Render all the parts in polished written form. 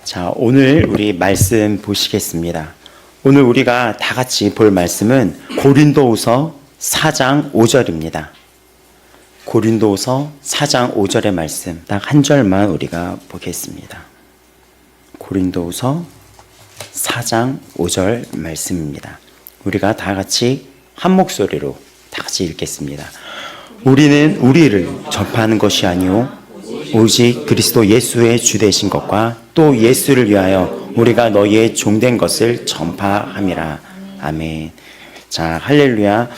자, 오늘 우리 말씀 보시겠습니다. 오늘 우리가 다 같이 볼 말씀은 고린도후서 4장 5절입니다. 고린도후서 4장 5절의 말씀 딱 한 절만 우리가 보겠습니다. 고린도후서 4장 5절 말씀입니다. 우리가 다 같이 한 목소리로 다 같이 읽겠습니다. 우리는 우리를 접하는 것이 아니오 오직 그리스도 예수의 주 되신 것과 또 예수를 위하여 우리가 너희의 종된 것을 전파함이라. 아멘. 자, 할렐루야.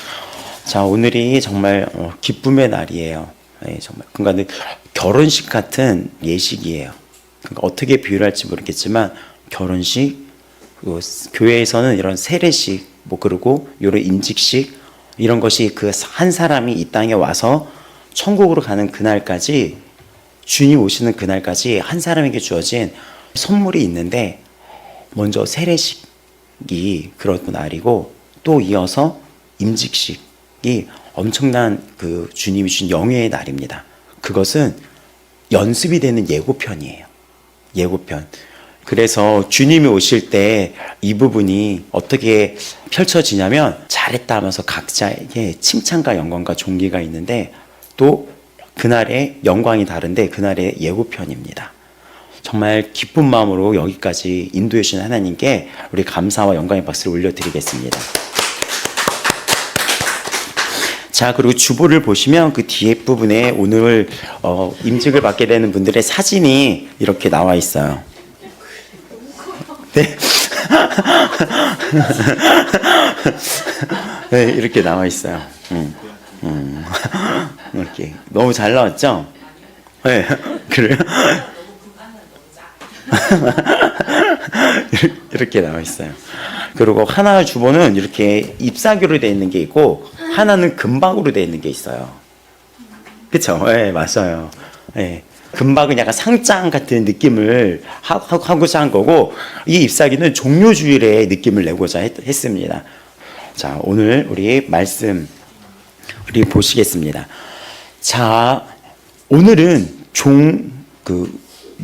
자, 오늘이 정말 기쁨의 날이에요. 네, 정말 그러니까 결혼식 같은 예식이에요. 그러니까 어떻게 비유를 할지 모르겠지만 결혼식, 교회에서는 이런 세례식, 그리고 이런 임직식 이런 것이 그 한 사람이 이 땅에 와서 천국으로 가는 그날까지, 주님 오시는 그날까지 한 사람에게 주어진 선물이 있는데, 먼저 세례식이 그런 날이고, 또 이어서 임직식이 엄청난 그 주님이 주신 영예의 날입니다. 그것은 연습이 되는 예고편이에요. 예고편. 그래서 주님이 오실 때 이 부분이 어떻게 펼쳐지냐면, 잘했다 하면서 각자에게 칭찬과 영광과 존귀가 있는데, 또 그날의 영광이 다른데 그날의 예고편입니다. 정말 기쁜 마음으로 여기까지 인도해 주신 하나님께 우리 감사와 영광의 박수를 올려드리겠습니다. 자, 그리고 주보를 보시면 그 뒤에 부분에 오늘 임직을 받게 되는 분들의 사진이 이렇게 나와 있어요. 네. 네, 이렇게 나와 있어요. 이렇게 너무 잘 나왔죠? 네, 그래요? 이렇게 나와 있어요. 그리고 하나 주보는 이렇게 잎사귀로 되어 있는 게 있고, 하나는 금박으로 되어 있는 게 있어요. 그쵸? 네, 맞아요. 네. 금박은 약간 상장 같은 느낌을 하고자 한 거고, 이 잎사귀는 종료주일의 느낌을 내고자 했습니다. 자, 오늘 우리 말씀 우리 보시겠습니다. 자, 오늘은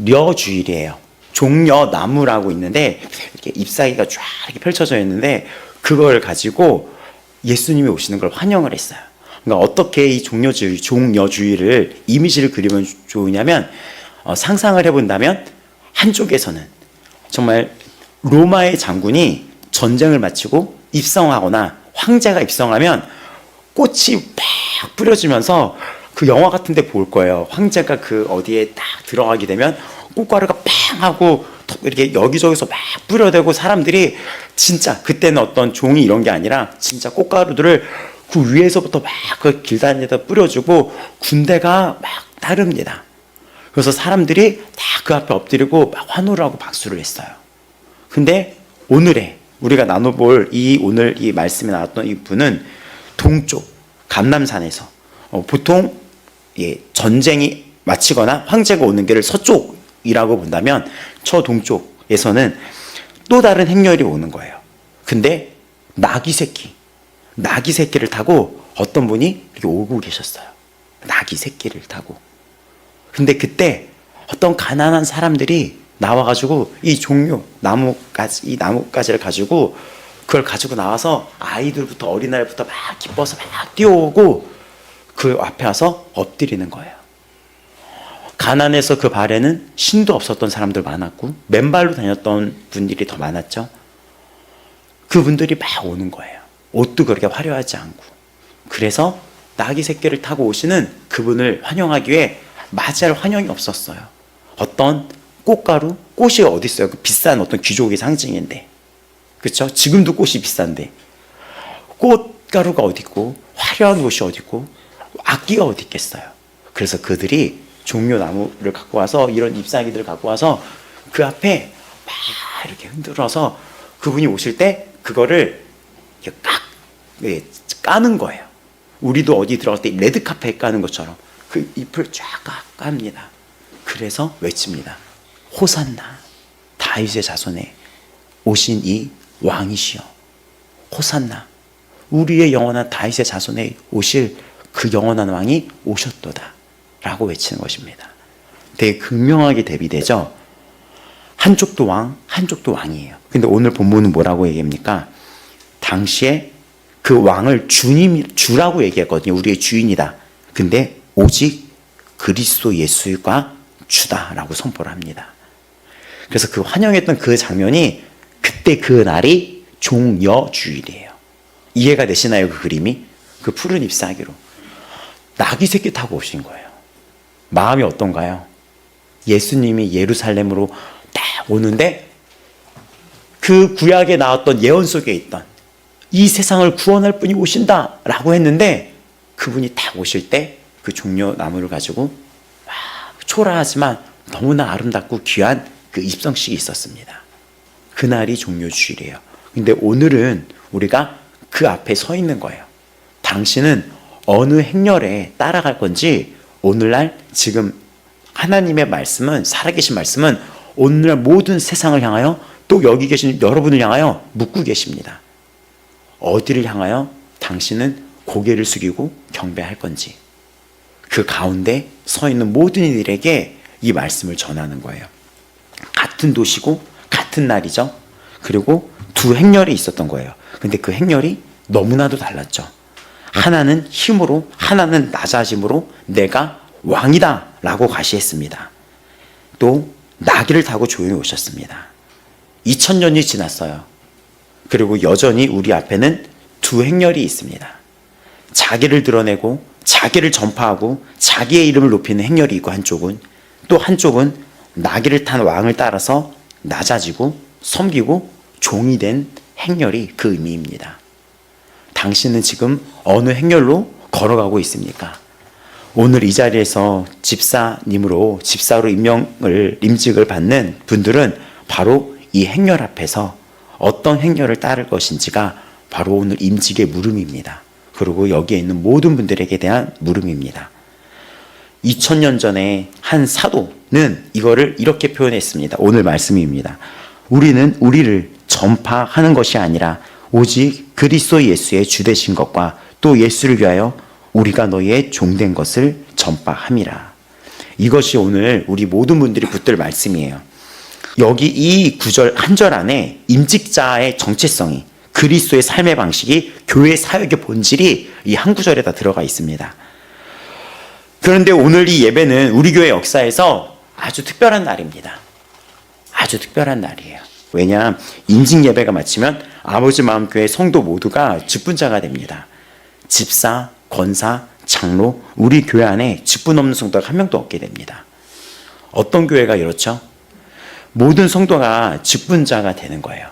려주일이에요. 종려나무라고 있는데, 이렇게 잎사귀가 쫙 이렇게 펼쳐져 있는데, 그걸 가지고 예수님이 오시는 걸 환영을 했어요. 그러니까 어떻게 이 종려주일을 이미지를 그리면 좋으냐면, 상상을 해본다면, 한쪽에서는 정말 로마의 장군이 전쟁을 마치고 입성하거나 황제가 입성하면 꽃이 팍 뿌려지면서, 그 영화 같은 데 볼 거예요. 황제가 그 어디에 딱 들어가게 되면 꽃가루가 팡 하고 이렇게 여기저기서 막 뿌려대고, 사람들이 진짜 그때는 어떤 종이 이런 게 아니라 진짜 꽃가루들을 그 위에서부터 막 그 길다니에다 뿌려주고 군대가 막 따릅니다. 그래서 사람들이 다 그 앞에 엎드리고 막 환호를 하고 박수를 했어요. 근데 오늘의 우리가 나눠볼 오늘 이 말씀에 나왔던 이 분은 동쪽 감람산에서 보통 전쟁이 마치거나 황제가 오는 길을 서쪽이라고 본다면, 저 동쪽에서는 또 다른 행렬이 오는 거예요. 근데 나귀 새끼를 타고 어떤 분이 이렇게 오고 계셨어요. 나귀 새끼를 타고. 근데 그때 어떤 가난한 사람들이 나와가지고 이 나뭇가지를 가지고, 그걸 가지고 나와서 아이들부터 어린아이부터 막 기뻐서 막 뛰어오고 그 앞에 와서 엎드리는 거예요. 가난해서 그 발에는 신도 없었던 사람들 많았고, 맨발로 다녔던 분들이 더 많았죠. 그분들이 막 오는 거예요. 옷도 그렇게 화려하지 않고. 그래서 나귀 새끼를 타고 오시는 그분을 환영하기 위해 맞이할 환영이 없었어요. 어떤 꽃이 어디 있어요? 그 비싼 어떤 귀족의 상징인데, 그렇죠? 지금도 꽃이 비싼데 꽃가루가 어디 있고 화려한 옷이 어디 있고 악기가 어디 있겠어요? 그래서 그들이 종려나무를 갖고 와서, 이런 잎사귀들을 갖고 와서 그 앞에 막 이렇게 흔들어서 그분이 오실 때 그거를 까는 거예요. 우리도 어디 들어갈 때 레드카펫 까는 것처럼 그 잎을 쫙 깝니다. 그래서 외칩니다. 호산나, 다윗의 자손에 오신 이 왕이시여. 호산나, 우리의 영원한 다윗의 자손에 오실 그 영원한 왕이 오셨도다 라고 외치는 것입니다. 되게 극명하게 대비되죠. 한쪽도 왕, 한쪽도 왕이에요. 근데 오늘 본문은 뭐라고 얘기합니까? 당시에 그 왕을 주라고 얘기했거든요. 우리의 주인이다. 근데 오직 그리스도 예수가 주다라고 선포를 합니다. 그래서 그 환영했던 그 장면이 그때 그 날이 종려주일이에요. 이해가 되시나요? 그 그림이? 그 푸른 잎사귀로 나귀 새끼 타고 오신 거예요. 마음이 어떤가요? 예수님이 예루살렘으로 딱 오는데 그 구약에 나왔던 예언 속에 있던 이 세상을 구원할 분이 오신다라고 했는데 그분이 딱 오실 때 그 종려나무를 가지고 초라하지만 너무나 아름답고 귀한 그 입성식이 있었습니다. 그날이 종려주일이에요. 근데 오늘은 우리가 그 앞에 서 있는 거예요. 당신은 어느 행렬에 따라갈 건지 오늘날 지금 하나님의 말씀은 살아계신 말씀은 오늘날 모든 세상을 향하여 또 여기 계신 여러분을 향하여 묻고 계십니다. 어디를 향하여 당신은 고개를 숙이고 경배할 건지 그 가운데 서 있는 모든 이들에게 이 말씀을 전하는 거예요. 같은 도시고 같은 날이죠. 그리고 두 행렬이 있었던 거예요. 근데 그 행렬이 너무나도 달랐죠. 하나는 힘으로 하나는 낮아짐으로 내가 왕이다 라고 과시했습니다. 또 나귀를 타고 조용히 오셨습니다. 2000년이 지났어요. 그리고 여전히 우리 앞에는 두 행렬이 있습니다. 자기를 드러내고 자기를 전파하고 자기의 이름을 높이는 행렬이 있고 한쪽은 또 한쪽은 나귀를 탄 왕을 따라서 낮아지고 섬기고 종이 된 행렬이 그 의미입니다. 당신은 지금 어느 행렬로 걸어가고 있습니까? 오늘 이 자리에서 집사로 임직을 받는 분들은 바로 이 행렬 앞에서 어떤 행렬을 따를 것인지가 바로 오늘 임직의 물음입니다. 그리고 여기에 있는 모든 분들에게 대한 물음입니다. 2000년 전에 한 사도는 이거를 이렇게 표현했습니다. 오늘 말씀입니다. 우리는 우리를 전파하는 것이 아니라 오직 그리스도 예수의 주되신 것과 또 예수를 위하여 우리가 너희의 종된 것을 전파함이라. 이것이 오늘 우리 모든 분들이 붙들 말씀이에요. 여기 이 구절 한 절 안에 임직자의 정체성이 그리스도의 삶의 방식이 교회 사역의 본질이 이 한 구절에다 들어가 있습니다. 그런데 오늘 이 예배는 우리 교회 역사에서 아주 특별한 날입니다. 아주 특별한 날이에요. 왜냐? 임직 예배가 마치면 아버지 마음교회 성도 모두가 직분자가 됩니다. 집사, 권사, 장로, 우리 교회 안에 직분 없는 성도가 한 명도 없게 됩니다. 어떤 교회가 이렇죠? 모든 성도가 직분자가 되는 거예요.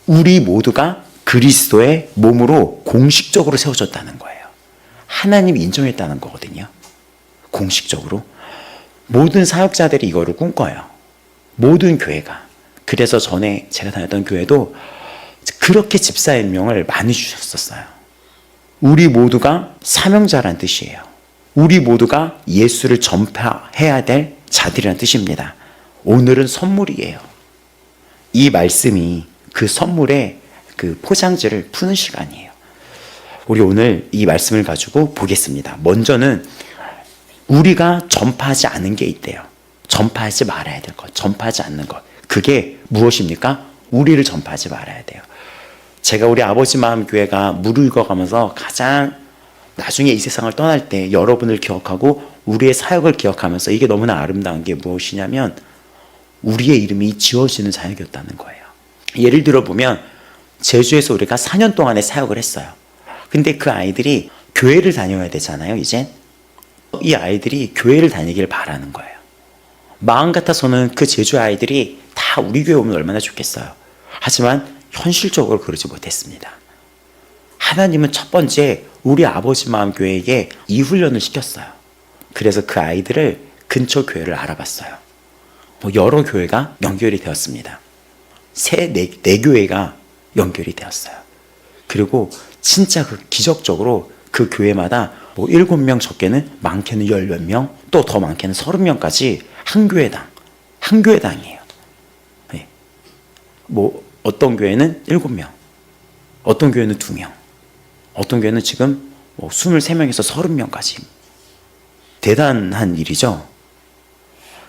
우리 모두가 그리스도의 몸으로 공식적으로 세워졌다는 거예요. 하나님이 인정했다는 거거든요. 공식적으로. 모든 사역자들이 이거를 꿈꿔요. 모든 교회가. 그래서 전에 제가 다녔던 교회도 그렇게 집사의 명을 많이 주셨었어요. 우리 모두가 사명자란 뜻이에요. 우리 모두가 예수를 전파해야 될 자들이란 뜻입니다. 오늘은 선물이에요. 이 말씀이 그 선물의 그 포장지를 푸는 시간이에요. 우리 오늘 이 말씀을 가지고 보겠습니다. 먼저는 우리가 전파하지 않은 게 있대요. 전파하지 말아야 될 것, 전파하지 않는 것. 그게 무엇입니까? 우리를 전파하지 말아야 돼요. 제가 우리 아버지 마음 교회가 무르익어가면서 가장 나중에 이 세상을 떠날 때 여러분을 기억하고 우리의 사역을 기억하면서 이게 너무나 아름다운 게 무엇이냐면 우리의 이름이 지워지는 사역이었다는 거예요. 예를 들어 보면 제주에서 우리가 4년 동안의 사역을 했어요. 근데 그 아이들이 교회를 다녀야 되잖아요, 이제. 이 아이들이 교회를 다니길 바라는 거예요. 마음 같아서는 그 제주 아이들이 다 우리 교회 오면 얼마나 좋겠어요. 하지만 현실적으로 그러지 못했습니다. 하나님은 첫 번째 우리 아버지 마음 교회에게 이 훈련을 시켰어요. 그래서 그 아이들을 근처 교회를 알아봤어요. 여러 교회가 연결이 되었습니다. 네 교회가 연결이 되었어요. 그리고 진짜 기적적으로 그 교회마다 7명 적게는 많게는 10몇 명, 또 더 많게는 30명까지 한 교회당이에요. 네. 어떤 교회는 7명, 어떤 교회는 2명, 어떤 교회는 지금 23명에서 30명까지. 대단한 일이죠.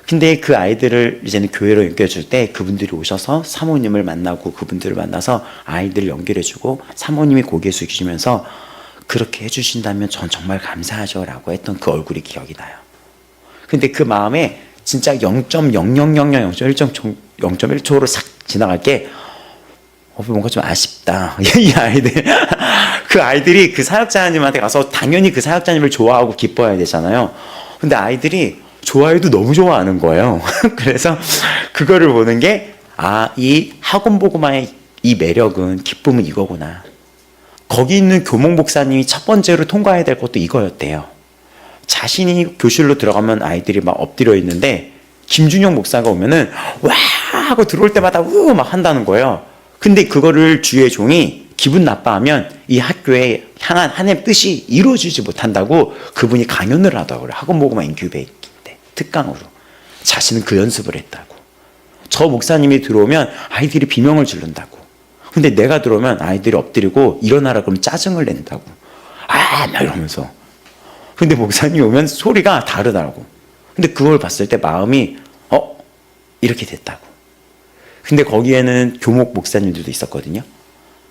근데 그 아이들을 이제는 교회로 연결해줄 때 그분들이 오셔서 사모님을 만나고 그분들을 만나서 아이들을 연결해주고 사모님이 고개 숙이시면서 그렇게 해주신다면 전 정말 감사하죠 라고 했던 그 얼굴이 기억이 나요. 근데 그 마음에 진짜 0.000001초로 싹 지나갈 게 뭔가 좀 아쉽다. 이 아이들 그 아이들이 그 사역자님한테 가서 당연히 그 사역자님을 좋아하고 기뻐해야 되잖아요. 근데 아이들이 좋아해도 너무 좋아하는 거예요. 그래서 그거를 보는 게 이 학원복음화의 이 매력은 기쁨은 이거구나. 거기 있는 교목 목사님이 첫 번째로 통과해야 될 것도 이거였대요. 자신이 교실로 들어가면 아이들이 막 엎드려 있는데 김준영 목사가 오면은 와 하고 들어올 때마다 우 막 한다는 거예요. 근데 그거를 주의 종이 기분 나빠하면 이 학교에 향한 하나님의 뜻이 이루어지지 못한다고 그분이 강연을 하더라고요. 학원복음화 인큐베이터 때 특강으로. 자신은 그 연습을 했다고. 저 목사님이 들어오면 아이들이 비명을 지른다고. 근데 내가 들어오면 아이들이 엎드리고 일어나라 그러면 짜증을 낸다고. 막 이러면서. 근데 목사님이 오면 소리가 다르다고. 근데 그걸 봤을 때 마음이 이렇게 됐다고. 근데 거기에는 교목 목사님들도 있었거든요.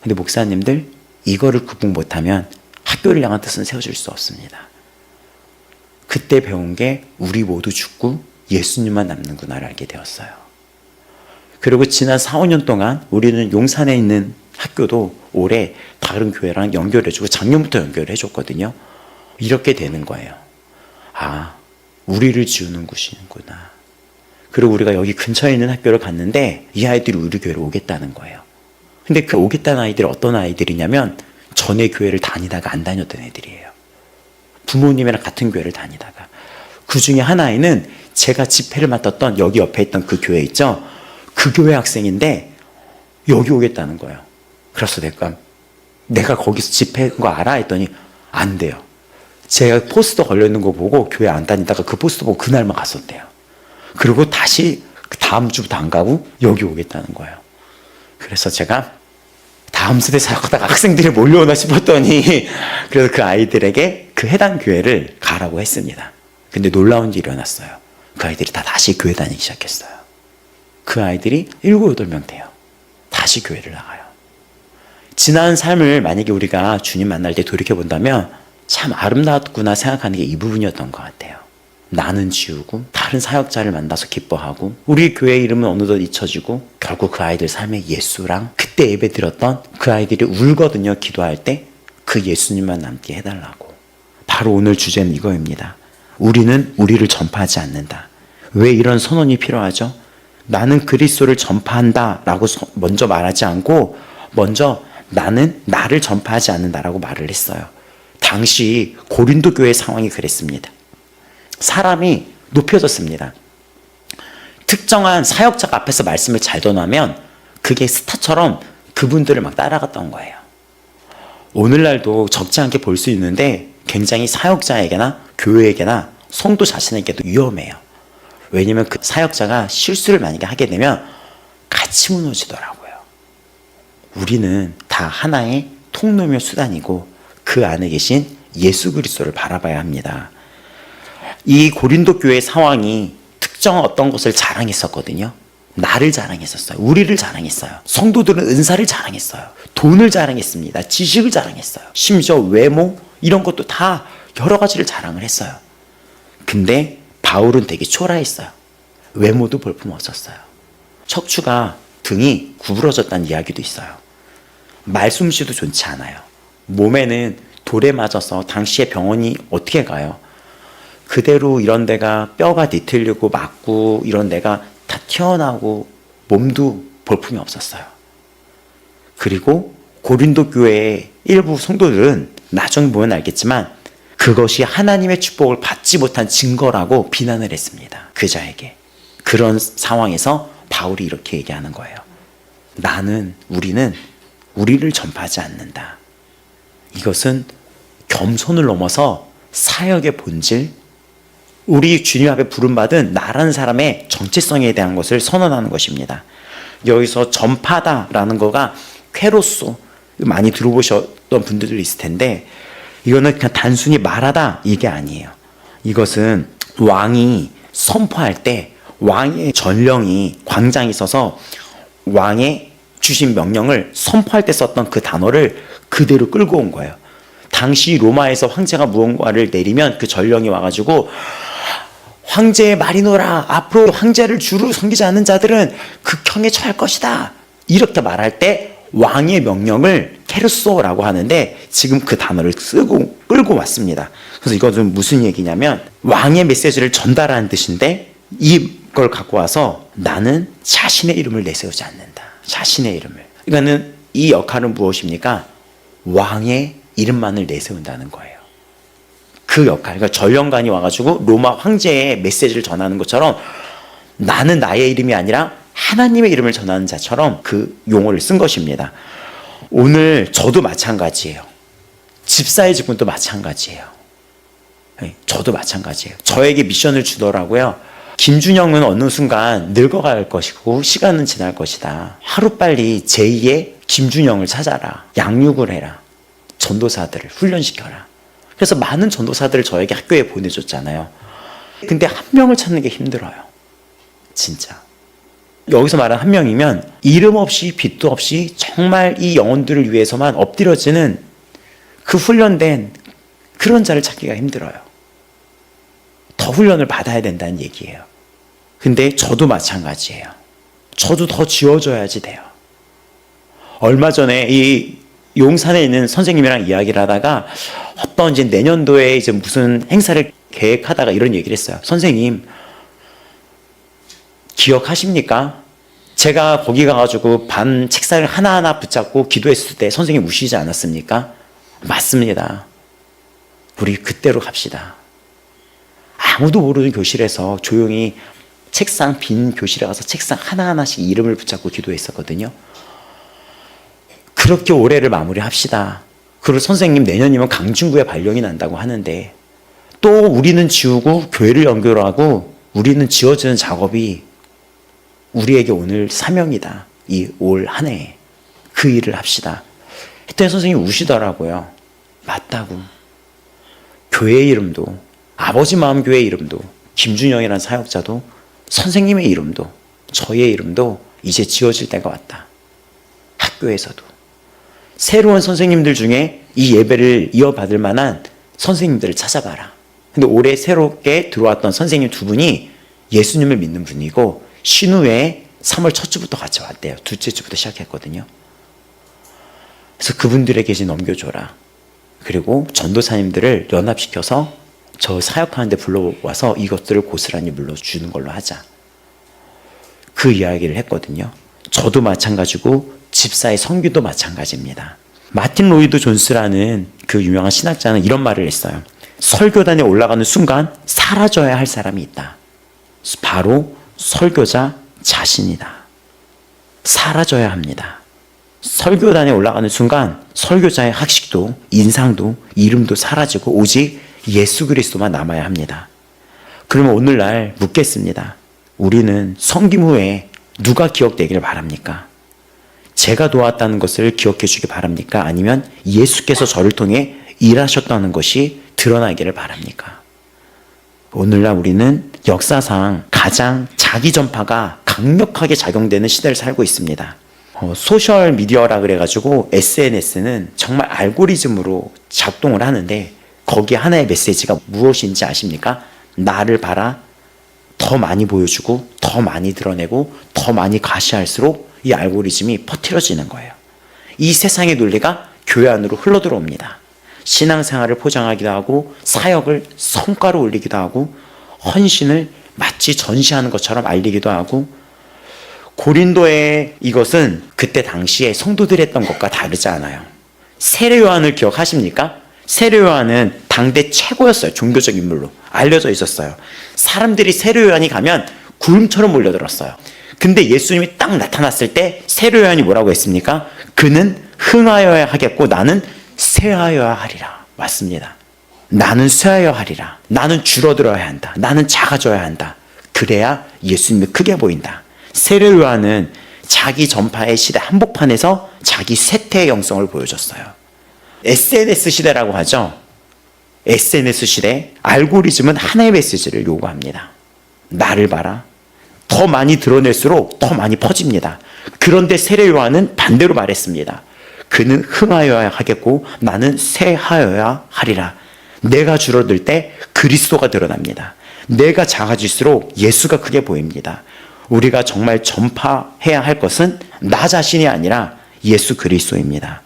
근데 목사님들 이거를 극복 못하면 학교를 향한 뜻은 세워질 수 없습니다. 그때 배운 게 우리 모두 죽고 예수님만 남는구나를 알게 되었어요. 그리고 지난 4, 5년 동안 우리는 용산에 있는 학교도 올해 다른 교회랑 연결해주고 작년부터 연결해줬거든요. 이렇게 되는 거예요. 우리를 지우는 곳이구나. 그리고 우리가 여기 근처에 있는 학교를 갔는데 이 아이들이 우리 교회로 오겠다는 거예요. 근데 그 오겠다는 아이들이 어떤 아이들이냐면 전에 교회를 다니다가 안 다녔던 애들이에요. 부모님이랑 같은 교회를 다니다가. 그 중에 하나에는 제가 집회를 맡았던 여기 옆에 있던 그 교회 있죠. 그 교회 학생인데 여기 오겠다는 거예요. 그래서 내가 거기서 집회한 거 알아? 했더니 안 돼요. 제가 포스터 걸려있는 거 보고 교회 안 다니다가 그 포스터 보고 그날만 갔었대요. 그리고 다시 다음 주부터 안 가고 여기 오겠다는 거예요. 그래서 제가 다음 세대 사역하다가 학생들이 몰려오나 싶었더니 그래서 그 아이들에게 그 해당 교회를 가라고 했습니다. 근데 놀라운 일이 일어났어요. 그 아이들이 다 다시 교회 다니기 시작했어요. 그 아이들이 7, 8명 돼요. 다시 교회를 나가요. 지난 삶을 만약에 우리가 주님 만날 때 돌이켜본다면 참 아름답구나 생각하는 게 이 부분이었던 것 같아요. 나는 지우고 다른 사역자를 만나서 기뻐하고 우리 교회 이름은 어느덧 잊혀지고 결국 그 아이들 삶에 예수랑 그때 예배 드렸던 그 아이들이 울거든요. 기도할 때 그 예수님만 남게 해달라고. 바로 오늘 주제는 이거입니다. 우리는 우리를 전파하지 않는다. 왜 이런 선언이 필요하죠? 나는 그리스도를 전파한다 라고 먼저 말하지 않고 먼저 나는 나를 전파하지 않는다라고 말을 했어요. 당시 고린도 교회 상황이 그랬습니다. 사람이 높여졌습니다. 특정한 사역자가 앞에서 말씀을 잘 전하면 그게 스타처럼 그분들을 막 따라갔던 거예요. 오늘날도 적지 않게 볼 수 있는데 굉장히 사역자에게나 교회에게나 성도 자신에게도 위험해요. 왜냐면 그 사역자가 실수를 만약에 하게 되면 같이 무너지더라고요. 우리는 다 하나의 통로며 수단이고 그 안에 계신 예수 그리스도를 바라봐야 합니다. 이 고린도 교회 상황이 특정 어떤 것을 자랑했었거든요. 나를 자랑했었어요. 우리를 자랑했어요. 성도들은 은사를 자랑했어요. 돈을 자랑했습니다. 지식을 자랑했어요. 심지어 외모 이런 것도 다 여러 가지를 자랑을 했어요. 근데 바울은 되게 초라했어요. 외모도 볼품 없었어요. 척추가 등이 구부러졌다는 이야기도 있어요. 말솜씨도 좋지 않아요. 몸에는 돌에 맞아서 당시에 병원이 어떻게 가요? 그대로 이런 데가 뼈가 뒤틀리고 맞고 이런 데가 다 튀어나오고 몸도 볼품이 없었어요. 그리고 고린도 교회의 일부 성도들은 나중에 보면 알겠지만 그것이 하나님의 축복을 받지 못한 증거라고 비난을 했습니다. 그 자에게. 그런 상황에서 바울이 이렇게 얘기하는 거예요. 우리는 우리를 전파하지 않는다. 이것은 겸손을 넘어서 사역의 본질, 우리 주님 앞에 부름받은 나라는 사람의 정체성에 대한 것을 선언하는 것입니다. 여기서 전파다라는 거가 쾌로소, 많이 들어보셨던 분들도 있을 텐데 이거는 그냥 단순히 말하다 이게 아니에요. 이것은 왕이 선포할 때 왕의 전령이 광장에 있어서 왕의 주신 명령을 선포할 때 썼던 그 단어를 그대로 끌고 온 거예요. 당시 로마에서 황제가 무언가를 내리면 그 전령이 와가지고 황제의 말이노라, 앞으로 황제를 주로 섬기지 않는 자들은 극형에 처할 것이다, 이렇게 말할 때 왕의 명령을 케르소라고 하는데 지금 그 단어를 쓰고 끌고 왔습니다. 그래서 이것은 무슨 얘기냐면 왕의 메시지를 전달하는 뜻인데 이걸 갖고 와서 나는 자신의 이름을 내세우지 않는다. 자신의 이름을. 그러니까는 이 역할은 무엇입니까? 왕의 이름만을 내세운다는 거예요. 그 역할, 그러니까 전령관이 와가지고 로마 황제의 메시지를 전하는 것처럼 나는 나의 이름이 아니라 하나님의 이름을 전하는 자처럼 그 용어를 쓴 것입니다. 오늘 저도 마찬가지예요. 집사의 직분도 마찬가지예요. 저도 마찬가지예요. 저에게 미션을 주더라고요. 김준영은 어느 순간 늙어갈 것이고 시간은 지날 것이다. 하루빨리 제2의 김준영을 찾아라. 양육을 해라. 전도사들을 훈련시켜라. 그래서 많은 전도사들을 저에게 학교에 보내줬잖아요. 근데 한 명을 찾는 게 힘들어요. 진짜. 여기서 말하는 한 명이면 이름 없이 빛도 없이 정말 이 영혼들을 위해서만 엎드려지는 그 훈련된 그런 자를 찾기가 힘들어요. 더 훈련을 받아야 된다는 얘기예요. 근데 저도 마찬가지예요. 저도 더 지워줘야지 돼요. 얼마 전에 이 용산에 있는 선생님이랑 이야기를 하다가 어떤 이제 내년도에 이제 무슨 행사를 계획하다가 이런 얘기를 했어요. 선생님, 기억하십니까? 제가 거기 가가지고 반 책상을 하나하나 붙잡고 기도했을 때 선생님 우시지 않았습니까? 맞습니다. 우리 그때로 갑시다. 아무도 모르는 교실에서 조용히 책상 빈 교실에 가서 책상 하나하나씩 이름을 붙잡고 기도했었거든요. 그렇게 올해를 마무리합시다. 그리고 선생님 내년이면 강준구에 발령이 난다고 하는데 또 우리는 지우고 교회를 연결하고 우리는 지어지는 작업이 우리에게 오늘 사명이다. 이 올 한 해에 그 일을 합시다. 그때 선생님이 우시더라고요. 맞다고. 교회 이름도, 아버지 마음교회 이름도, 김준영이라는 사역자도, 선생님의 이름도, 저의 이름도 이제 지어질 때가 왔다. 학교에서도. 새로운 선생님들 중에 이 예배를 이어받을 만한 선생님들을 찾아가라. 근데 올해 새롭게 들어왔던 선생님 두 분이 예수님을 믿는 분이고 신우회 3월 첫 주부터 같이 왔대요. 둘째 주부터 시작했거든요. 그래서 그분들에게 이제 넘겨줘라. 그리고 전도사님들을 연합시켜서 저 사역하는 데 불러와서 이것들을 고스란히 물려주는 걸로 하자. 그 이야기를 했거든요. 저도 마찬가지고 집사의 선교도 마찬가지입니다. 마틴 로이드 존스라는 그 유명한 신학자는 이런 말을 했어요. 설교단에 올라가는 순간 사라져야 할 사람이 있다. 바로 설교자 자신이다. 사라져야 합니다. 설교단에 올라가는 순간 설교자의 학식도 인상도 이름도 사라지고 오직 예수 그리스도만 남아야 합니다. 그러면 오늘날 묻겠습니다. 우리는 섬김 후에 누가 기억되기를 바랍니까? 제가 도왔다는 것을 기억해 주기 바랍니까? 아니면 예수께서 저를 통해 일하셨다는 것이 드러나기를 바랍니까? 오늘날 우리는 역사상 가장 자기 전파가 강력하게 작용되는 시대를 살고 있습니다. 소셜 미디어라 그래가지고 SNS는 정말 알고리즘으로 작동을 하는데 거기에 하나의 메시지가 무엇인지 아십니까? 나를 봐라. 더 많이 보여주고 더 많이 드러내고 더 많이 과시할수록 이 알고리즘이 퍼뜨려지는 거예요. 이 세상의 논리가 교회 안으로 흘러들어옵니다. 신앙생활을 포장하기도 하고 사역을 성과로 올리기도 하고 헌신을 마치 전시하는 것처럼 알리기도 하고 고린도의 이것은 그때 당시에 성도들이 했던 것과 다르지 않아요. 세례 요한을 기억하십니까? 세례 요한은 당대 최고였어요. 종교적 인물로 알려져 있었어요. 사람들이 세례 요한이 가면 구름처럼 몰려들었어요. 근데 예수님이 딱 나타났을 때 세례 요한이 뭐라고 했습니까? 그는 흥하여야 하겠고 나는 쇠하여야 하리라. 맞습니다. 나는 쇠하여야 하리라. 나는 줄어들어야 한다. 나는 작아져야 한다. 그래야 예수님이 크게 보인다. 세례 요한은 자기 전파의 시대 한복판에서 자기 쇠퇴의 영성을 보여줬어요. SNS 시대라고 하죠. SNS 시대 알고리즘은 하나의 메시지를 요구합니다. 나를 봐라. 더 많이 드러낼수록 더 많이 퍼집니다. 그런데 세례 요한은 반대로 말했습니다. 그는 흥하여야 하겠고 나는 쇠하여야 하리라. 내가 줄어들 때 그리스도가 드러납니다. 내가 작아질수록 예수가 크게 보입니다. 우리가 정말 전파해야 할 것은 나 자신이 아니라 예수 그리스도입니다.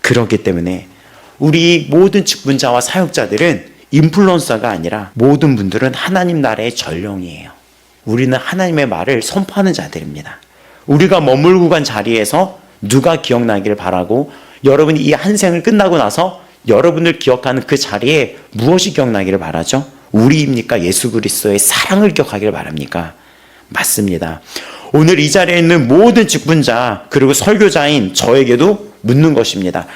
그렇기 때문에 우리 모든 직분자와 사역자들은 인플루언서가 아니라 모든 분들은 하나님 나라의 전령이에요. 우리는 하나님의 말을 선포하는 자들입니다. 우리가 머물고 간 자리에서 누가 기억나기를 바라고, 여러분이 이 한 생을 끝나고 나서 여러분을 기억하는 그 자리에 무엇이 기억나기를 바라죠? 우리입니까? 예수 그리스도의 사랑을 기억하기를 바랍니까? 맞습니다. 오늘 이 자리에 있는 모든 직분자 그리고 설교자인 저에게도 묻는 것입니다.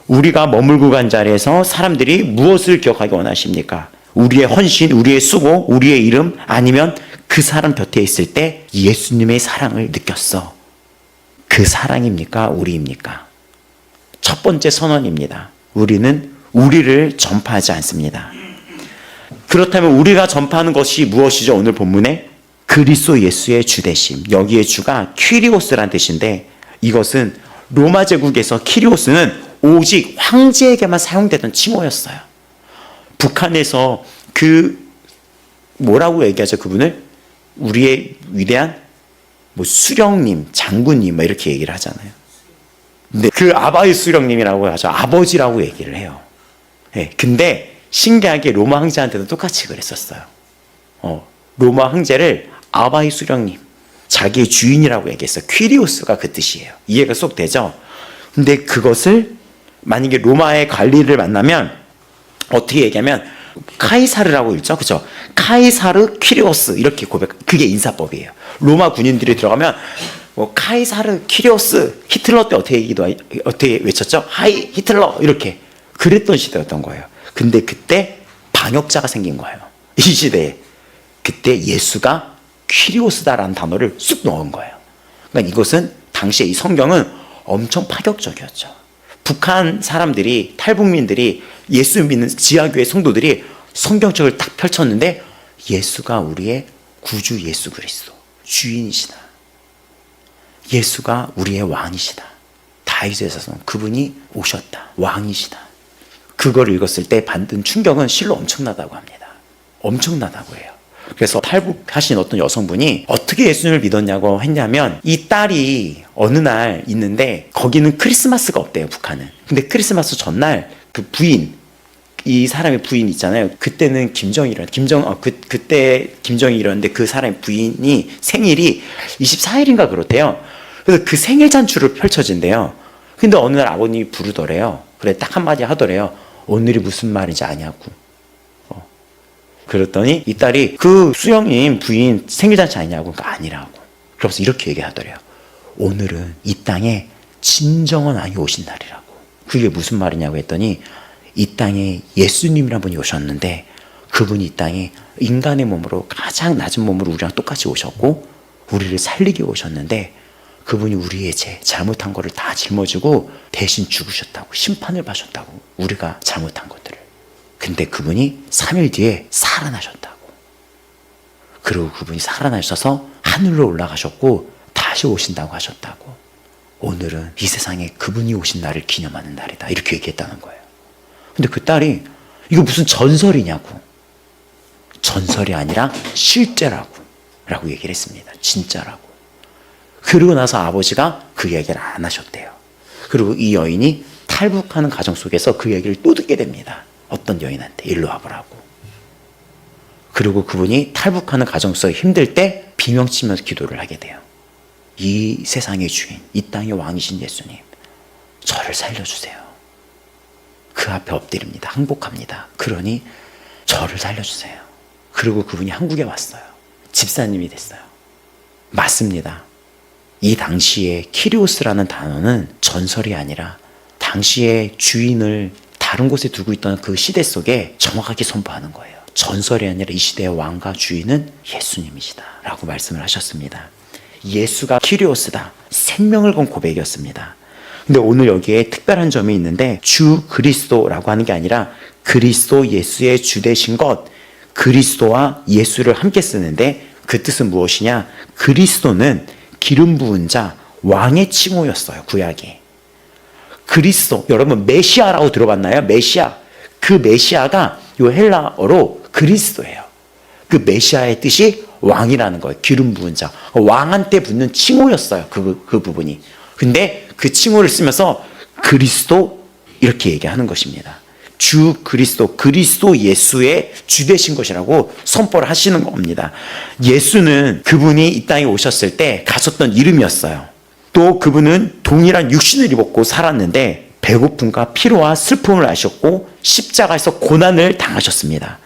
우리가 머물고 간 자리에서 사람들이 무엇을 기억하기 원하십니까? 우리의 헌신, 우리의 수고, 우리의 이름, 아니면 그 사람 곁에 있을 때 예수님의 사랑을 느꼈어. 그 사랑입니까? 우리입니까? 첫 번째 선언입니다. 우리는 우리를 전파하지 않습니다. 그렇다면 우리가 전파하는 것이 무엇이죠? 오늘 본문에 그리스도 예수의 주되심. 여기에 주가 퀴리오스란 뜻인데, 이것은 로마 제국에서 퀴리오스는 오직 황제에게만 사용되던 칭호였어요. 북한에서 뭐라고 얘기하죠? 그분을 우리의 위대한 수령님, 장군님 이렇게 얘기를 하잖아요. 근데 그 아바이 수령님이라고 하죠. 아버지라고 얘기를 해요. 네, 근데 신기하게 로마 황제한테도 똑같이 그랬었어요. 로마 황제를 아바이 수령님, 자기의 주인이라고 얘기했어요. 퀴리오스가 그 뜻이에요. 이해가 쏙 되죠? 근데 그것을 만약에 로마의 관리를 만나면 어떻게 얘기하면 카이사르라고 읽죠, 그죠? 카이사르 퀴리오스 이렇게 그게 인사법이에요. 로마 군인들이 들어가면 카이사르 퀴리오스, 히틀러 때 어떻게 외쳤죠? 하이 히틀러 이렇게 그랬던 시대였던 거예요. 근데 그때 반역자가 생긴 거예요. 이 시대에 그때 예수가 퀴리오스다라는 단어를 쑥 넣은 거예요. 그러니까 이것은 당시에 이 성경은 엄청 파격적이었죠. 북한 사람들이, 탈북민들이, 예수 믿는 지하교회 성도들이 성경책을 딱 펼쳤는데 예수가 우리의 구주 예수 그리스도 주인이시다. 예수가 우리의 왕이시다. 다윗의 자손 그분이 오셨다. 왕이시다. 그걸 읽었을 때 받은 충격은 실로 엄청나다고 합니다. 엄청나다고 해요. 그래서 탈북하신 어떤 여성분이 어떻게 예수님을 믿었냐고 했냐면, 이 딸이 어느 날 있는데 거기는 크리스마스가 없대요, 북한은. 근데 크리스마스 전날 그 부인, 이 사람의 부인 있잖아요. 그때는 그때 김정이 이러는데 그 사람의 부인이 생일이 24일인가 그렇대요. 그래서 그 생일 잔치를 펼쳐진대요. 근데 어느 날 아버님이 부르더래요. 그래, 딱 한마디 하더래요. 오늘이 무슨 말인지 아냐고. 그랬더니 이 딸이 그 수영님 부인 생일잔치 아니냐고. 그러니까 아니라고. 그러면서 이렇게 얘기하더래요. 오늘은 이 땅에 진정한 왕이 오신 날이라고. 그게 무슨 말이냐고 했더니, 이 땅에 예수님이라는 분이 오셨는데 그분이 이 땅에 인간의 몸으로, 가장 낮은 몸으로 우리랑 똑같이 오셨고 우리를 살리기 오셨는데, 그분이 우리의 잘못한 거를 다 짊어지고 대신 죽으셨다고, 심판을 받으셨다고, 우리가 잘못한 것들을. 근데 그분이 3일 뒤에 살아나셨다고. 그리고 그분이 살아나셔서 하늘로 올라가셨고 다시 오신다고 하셨다고. 오늘은 이 세상에 그분이 오신 날을 기념하는 날이다. 이렇게 얘기했다는 거예요. 근데 그 딸이 이거 무슨 전설이냐고. 전설이 아니라 실제라고 라고 얘기를 했습니다. 진짜라고. 그러고 나서 아버지가 그 얘기를 안 하셨대요. 그리고 이 여인이 탈북하는 가정 속에서 그 얘기를 또 듣게 됩니다. 어떤 여인한테 일로 와보라고. 그리고 그분이 탈북하는 가정 속에 힘들 때 비명치면서 기도를 하게 돼요. 이 세상의 주인, 이 땅의 왕이신 예수님, 저를 살려주세요. 그 앞에 엎드립니다. 항복합니다. 그러니 저를 살려주세요. 그리고 그분이 한국에 왔어요. 집사님이 됐어요. 맞습니다. 이 당시에 키리오스라는 단어는 전설이 아니라 당시의 주인을 다른 곳에 두고 있던 그 시대 속에 정확하게 선포하는 거예요. 전설이 아니라 이 시대의 왕과 주인은 예수님이시다 라고 말씀을 하셨습니다. 예수가 키리오스다. 생명을 건 고백이었습니다. 근데 오늘 여기에 특별한 점이 있는데, 주 그리스도라고 하는 게 아니라 그리스도 예수의 주 되신 것, 그리스도와 예수를 함께 쓰는데 그 뜻은 무엇이냐? 그리스도는 기름 부은 자, 왕의 칭호였어요. 구약에. 그리스도, 여러분 메시아라고 들어봤나요? 메시아. 그 메시아가 요 헬라어로 그리스도예요. 그 메시아의 뜻이 왕이라는 거예요. 기름 부은 자. 왕한테 붙는 칭호였어요. 그 부분이. 근데 그 칭호를 쓰면서 그리스도 이렇게 얘기하는 것입니다. 주 그리스도, 그리스도 예수의 주 되신 것이라고 선포를 하시는 겁니다. 예수는 그분이 이 땅에 오셨을 때 가졌던 이름이었어요. 또 그분은 동일한 육신을 입었고 살았는데 배고픔과 피로와 슬픔을 아셨고 십자가에서 고난을 당하셨습니다.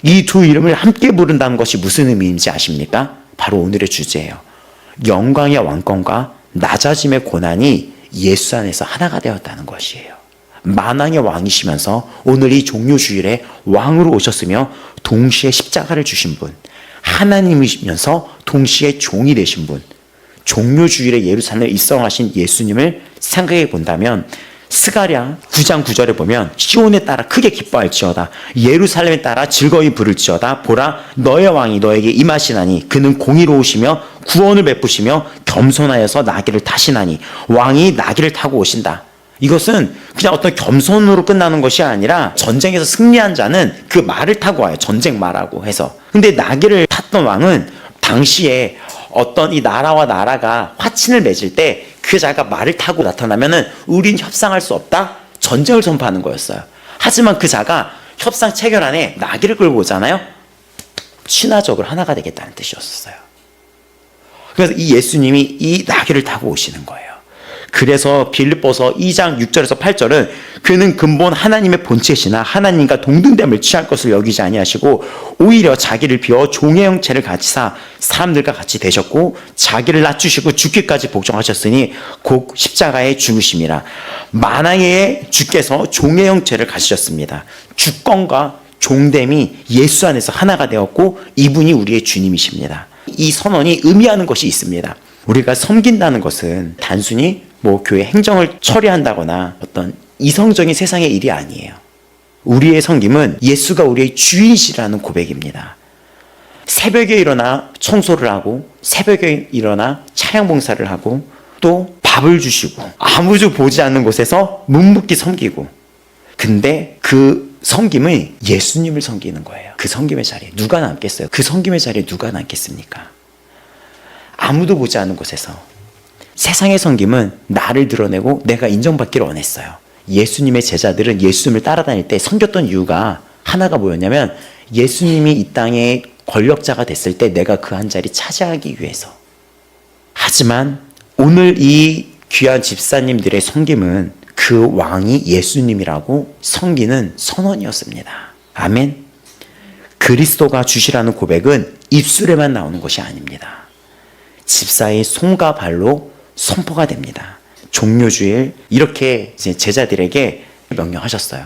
이 두 이름을 함께 부른다는 것이 무슨 의미인지 아십니까? 바로 오늘의 주제예요. 영광의 왕권과 낮아짐의 고난이 예수 안에서 하나가 되었다는 것이에요. 만왕의 왕이시면서 오늘 이 종료주일에 왕으로 오셨으며 동시에 십자가를 주신 분, 하나님이시면서 동시에 종이 되신 분, 종료주일에 예루살렘에 입성하신 예수님을 생각해 본다면 스가랴 9장 9절에 보면 시온에 따라 크게 기뻐할지어다 예루살렘에 따라 즐거이 부를지어다 보라 너의 왕이 너에게 임하시나니 그는 공의로우시며 구원을 베푸시며 겸손하여서 나귀를 타시나니 왕이 나귀를 타고 오신다. 이것은 그냥 어떤 겸손으로 끝나는 것이 아니라 전쟁에서 승리한 자는 그 말을 타고 와요. 전쟁 말하고 해서. 근데 나귀를 탔던 왕은 당시에 어떤 이 나라와 나라가 화친을 맺을 때 그 자가 말을 타고 나타나면은 우린 협상할 수 없다. 전쟁을 선포하는 거였어요. 하지만 그 자가 협상 체결안에 나귀를 끌고 오잖아요. 친화적으로 하나가 되겠다는 뜻이었어요. 그래서 이 예수님이 이 나귀를 타고 오시는 거예요. 그래서 빌립보서 2장 6절에서 8절은 그는 근본 하나님의 본체시나 하나님과 동등됨을 취할 것을 여기지 아니하시고 오히려 자기를 비워 종의 형체를 가지사 사람들과 같이 되셨고 자기를 낮추시고 죽기까지 복종하셨으니 곧 십자가에 죽으심이라. 만왕의 주께서 종의 형체를 가지셨습니다. 주권과 종됨이 예수 안에서 하나가 되었고 이분이 우리의 주님이십니다. 이 선언이 의미하는 것이 있습니다. 우리가 섬긴다는 것은 단순히 교회 행정을 처리한다거나 어떤 이성적인 세상의 일이 아니에요. 우리의 섬김은 예수가 우리의 주인이시라는 고백입니다. 새벽에 일어나 청소를 하고 새벽에 일어나 차량 봉사를 하고 또 밥을 주시고 아무도 보지 않는 곳에서 묵묵히 섬기고 근데 그 섬김은 예수님을 섬기는 거예요. 그 섬김의 자리에 누가 남겠어요? 그 섬김의 자리에 누가 남겠습니까? 아무도 보지 않는 곳에서 세상의 섬김은 나를 드러내고 내가 인정받기를 원했어요. 예수님의 제자들은 예수님을 따라다닐 때 섬겼던 이유가 하나가 뭐였냐면 예수님이 이 땅에 권력자가 됐을 때 내가 그 한 자리 차지하기 위해서. 하지만 오늘 이 귀한 집사님들의 섬김은 그 왕이 예수님이라고 섬기는 선언이었습니다. 아멘. 그리스도가 주시라는 고백은 입술에만 나오는 것이 아닙니다. 집사의 손과 발로 선포가 됩니다. 종료주일 이렇게 제자들에게 명령하셨어요.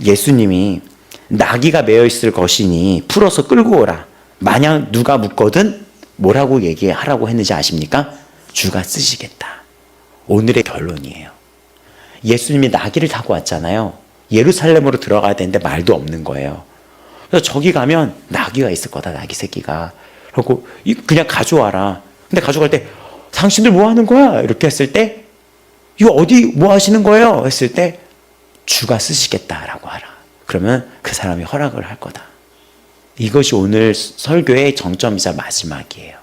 예수님이 나귀가 매여 있을 것이니 풀어서 끌고 오라. 만약 누가 묻거든 뭐라고 얘기하라고 했는지 아십니까? 주가 쓰시겠다. 오늘의 결론이에요. 예수님이 나귀를 타고 왔잖아요. 예루살렘으로 들어가야 되는데 말도 없는 거예요. 그래서 저기 가면 나귀가 있을 거다. 나귀 새끼가. 그리고 그냥 가져와라. 근데 가져갈 때 당신들 뭐 하는 거야? 이렇게 했을 때 이거 어디 뭐 하시는 거예요? 했을 때 주가 쓰시겠다라고 하라. 그러면 그 사람이 허락을 할 거다. 이것이 오늘 설교의 정점이자 마지막이에요.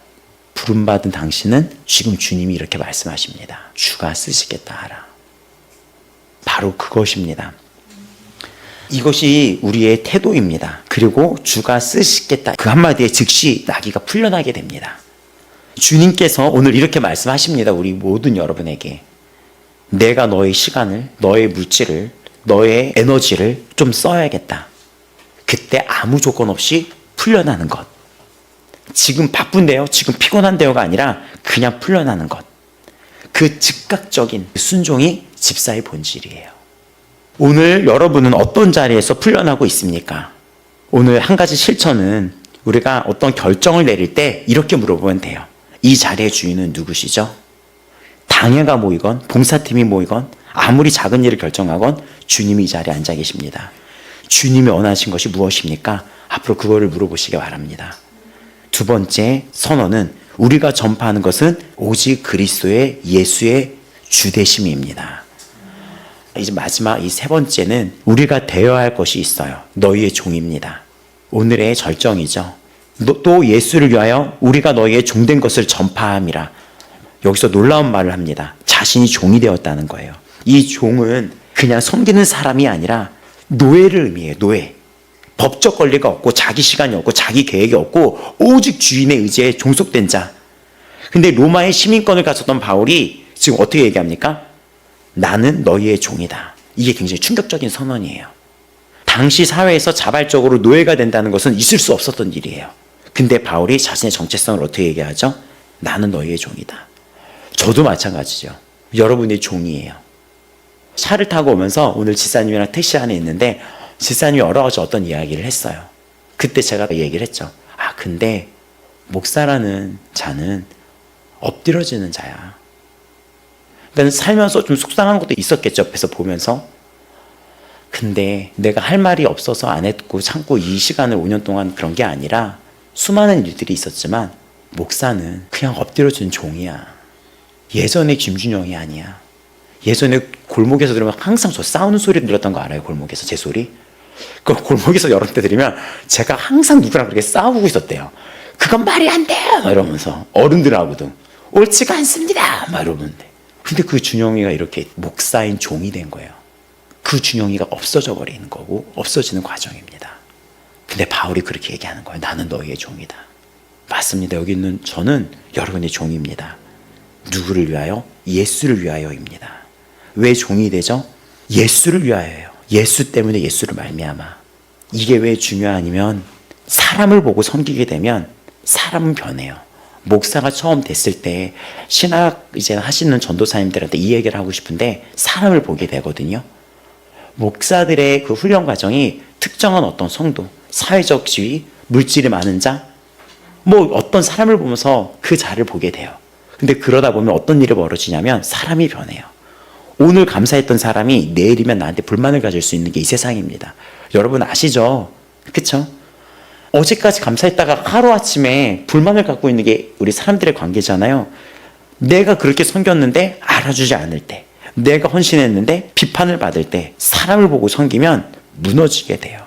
부름받은 당신은 지금 주님이 이렇게 말씀하십니다. 주가 쓰시겠다 하라. 바로 그것입니다. 이것이 우리의 태도입니다. 그리고 주가 쓰시겠다. 그 한마디에 즉시 나귀가 풀려나게 됩니다. 주님께서 오늘 이렇게 말씀하십니다. 우리 모든 여러분에게. 내가 너의 시간을, 너의 물질을, 너의 에너지를 좀 써야겠다. 그때 아무 조건 없이 풀려나는 것. 지금 바쁜데요, 지금 피곤한데요가 아니라 그냥 풀려나는 것. 그 즉각적인 순종이 집사의 본질이에요. 오늘 여러분은 어떤 자리에서 풀려나고 있습니까? 오늘 한 가지 실천은 우리가 어떤 결정을 내릴 때 이렇게 물어보면 돼요. 이 자리의 주인은 누구시죠? 당회가 모이건 봉사팀이 모이건 아무리 작은 일을 결정하건 주님이 이 자리에 앉아 계십니다. 주님이 원하신 것이 무엇입니까? 앞으로 그거를 물어보시기 바랍니다. 두 번째 선언은 우리가 전파하는 것은 오직 그리스도의 예수의 주되심입니다. 이제 마지막 이 세 번째는 우리가 되어야 할 것이 있어요. 너희의 종입니다. 오늘의 절정이죠. 또 예수를 위하여 우리가 너희의 종된 것을 전파함이라. 여기서 놀라운 말을 합니다. 자신이 종이 되었다는 거예요. 이 종은 그냥 섬기는 사람이 아니라 노예를 의미해요. 노예. 법적 권리가 없고 자기 시간이 없고 자기 계획이 없고 오직 주인의 의지에 종속된 자. 근데 로마의 시민권을 가졌던 바울이 지금 어떻게 얘기합니까? 나는 너희의 종이다. 이게 굉장히 충격적인 선언이에요. 당시 사회에서 자발적으로 노예가 된다는 것은 있을 수 없었던 일이에요. 근데 바울이 자신의 정체성을 어떻게 얘기하죠? 나는 너희의 종이다. 저도 마찬가지죠. 여러분의 종이에요. 차를 타고 오면서 오늘 지사님이랑 택시 안에 있는데 지사님이 여러 가지 어떤 이야기를 했어요. 그때 제가 얘기를 했죠. 근데 목사라는 자는 엎드려지는 자야. 그러니까 살면서 좀 속상한 것도 있었겠죠. 옆에서 보면서. 근데 내가 할 말이 없어서 안 했고 참고 이 시간을 5년 동안 그런 게 아니라 수많은 일들이 있었지만 목사는 그냥 엎드려진 종이야. 예전에 김준영이 아니야. 예전에 골목에서 들으면 항상 저 싸우는 소리 들었던 거 알아요? 골목에서 제 소리? 그 골목에서 여러 때 들으면 제가 항상 누구랑 그렇게 싸우고 있었대요. 그건 말이 안 돼요! 막 이러면서 어른들하고도 옳지가 않습니다! 막 이러는데 근데 그 준영이가 이렇게 목사인 종이 된 거예요. 그 준영이가 없어져 버리는 거고 없어지는 과정입니다. 근데 바울이 그렇게 얘기하는 거예요. 나는 너희의 종이다. 맞습니다. 여기 있는 저는 여러분의 종입니다. 누구를 위하여? 예수를 위하여입니다. 왜 종이 되죠? 예수를 위하여요. 예수 때문에 예수를 말미암아. 이게 왜 중요하냐면 사람을 보고 섬기게 되면 사람은 변해요. 목사가 처음 됐을 때 신학 이제 하시는 전도사님들한테 이 얘기를 하고 싶은데 사람을 보게 되거든요. 목사들의 그 훈련 과정이 특정한 어떤 성도, 사회적 지위, 물질이 많은 자, 어떤 사람을 보면서 그 자를 보게 돼요. 근데 그러다 보면 어떤 일이 벌어지냐면 사람이 변해요. 오늘 감사했던 사람이 내일이면 나한테 불만을 가질 수 있는 게 이 세상입니다. 여러분 아시죠? 그쵸? 어제까지 감사했다가 하루아침에 불만을 갖고 있는 게 우리 사람들의 관계잖아요. 내가 그렇게 섬겼는데 알아주지 않을 때, 내가 헌신했는데 비판을 받을 때 사람을 보고 섬기면 무너지게 돼요.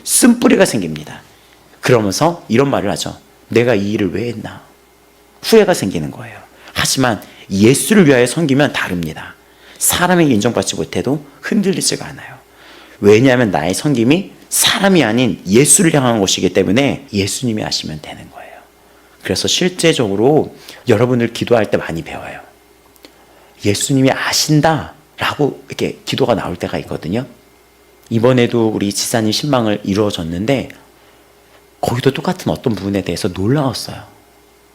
쓴뿌리가 생깁니다. 그러면서 이런 말을 하죠. 내가 이 일을 왜 했나? 후회가 생기는 거예요. 하지만 예수를 위하여 섬기면 다릅니다. 사람에게 인정받지 못해도 흔들리지가 않아요. 왜냐하면 나의 섬김이 사람이 아닌 예수를 향한 것이기 때문에 예수님이 하시면 되는 거예요. 그래서 실제적으로 여러분을 기도할 때 많이 배워요. 예수님이 아신다라고 이렇게 기도가 나올 때가 있거든요. 이번에도 우리 지사님 신방을 이루어졌는데 거기도 똑같은 어떤 부분에 대해서 놀라웠어요.